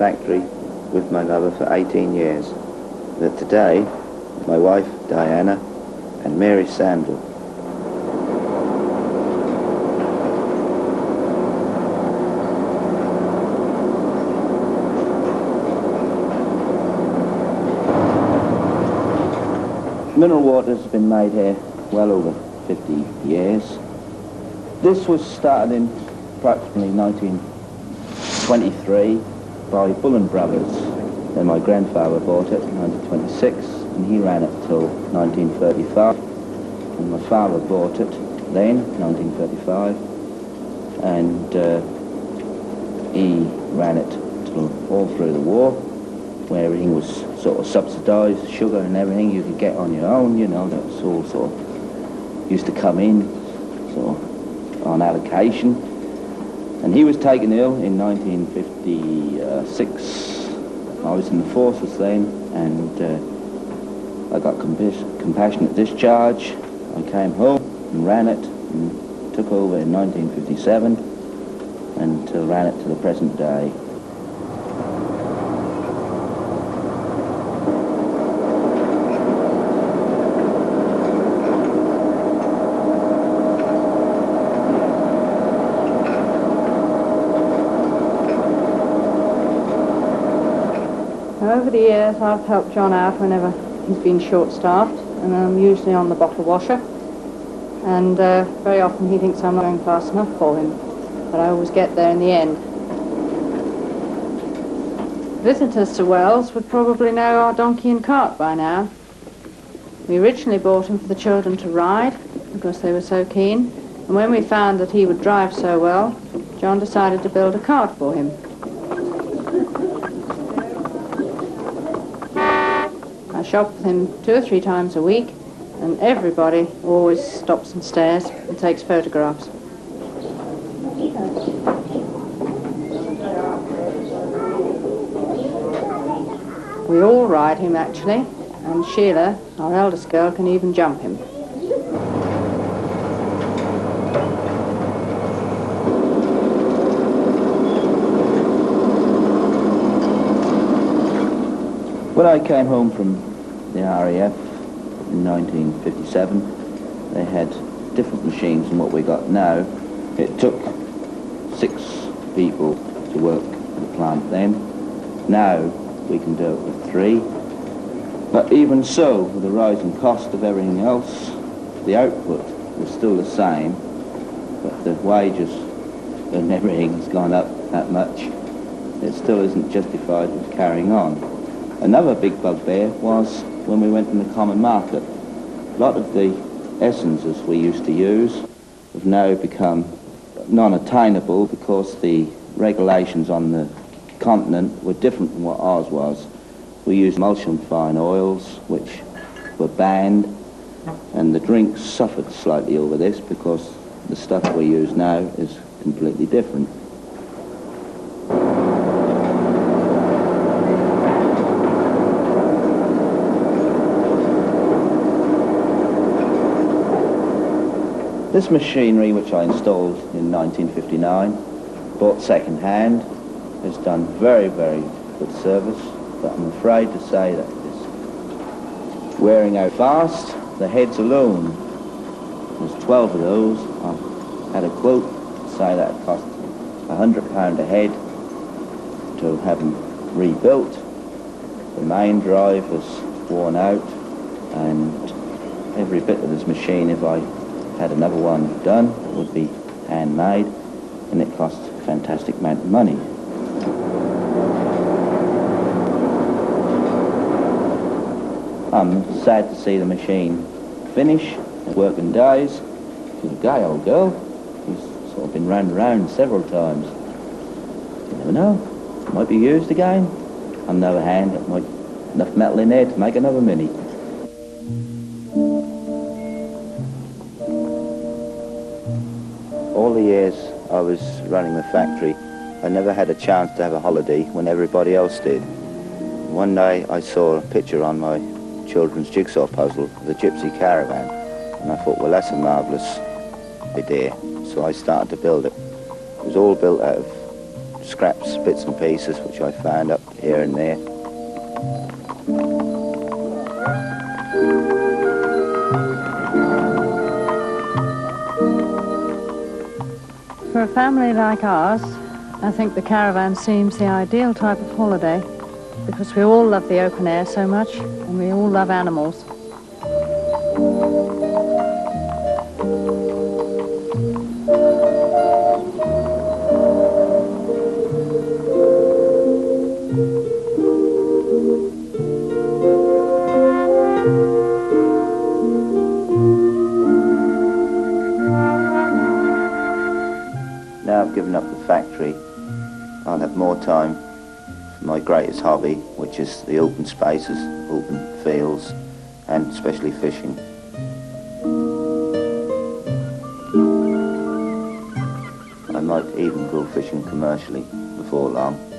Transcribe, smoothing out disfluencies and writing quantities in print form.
factory with my mother for 18 years. That today, my wife, Diana, and Mary Sandel. Mineral water has been made here well over 50 years. This was started in approximately 1923 by Bullen Brothers. Then my grandfather bought it in 1926 and he ran it till 1935. And my father bought it then, 1935, and he ran it till all through the war, where everything was sort of subsidised, sugar and everything you could get on your own, you know, that was all sort of, used to come in sort of on allocation. And he was taken ill in 1956. I was in the forces then, and I got compassionate discharge. I came home and ran it, and took over in 1957, and ran it to the present day. Over the years, I've helped John out whenever he's been short-staffed, and I'm usually on the bottle washer. And very often he thinks I'm not going fast enough for him, but I always get there in the end. Visitors to Wells would probably know our donkey and cart by now. We originally bought him for the children to ride, because they were so keen, and when we found that he would drive so well, John decided to build a cart for him. I shop with him 2 or 3 times a week, and everybody always stops and stares and takes photographs. We all ride him actually, and Sheila, our eldest girl, can even jump him. When I came home from the RAF in 1957, they had different machines than what we got now. It took 6 people to work the plant then. Now we can do it with 3. But even so, with the rising cost of everything else, the output was still the same, but the wages and everything has gone up that much. It still isn't justified with carrying on. Another big bugbear was when we went in the common market. A lot of the essences we used to use have now become non-attainable because the regulations on the continent were different from what ours was. We used emulsion fine oils, which were banned, and the drinks suffered slightly over this because the stuff we use now is completely different. This machinery, which I installed in 1959, bought second-hand, has done very, very good service, but I'm afraid to say that it's wearing out fast. The heads alone, there's 12 of those. I had a quote to say that it cost £100 a head to have them rebuilt. The main drive was worn out, and every bit of this machine, if I had another one done, it would be handmade, and it cost a fantastic amount of money. I'm sad to see the machine finish at working days. She's a gay old girl. She's sort of been round and round several times. You never know, it might be used again. On the other hand, it might enough metal in there to make another Mini. All the years I was running the factory, I never had a chance to have a holiday when everybody else did. One day I saw a picture on my children's jigsaw puzzle of the gypsy caravan, and I thought, well, that's a marvellous idea, so I started to build it. It was all built out of scraps, bits and pieces, which I found up here and there. For a family like ours, I think the caravan seems the ideal type of holiday because we all love the open air so much and we all love animals. Now I've given up the factory, I'll have more time for my greatest hobby, which is the open spaces, open fields, and especially fishing. I might even go fishing commercially before long.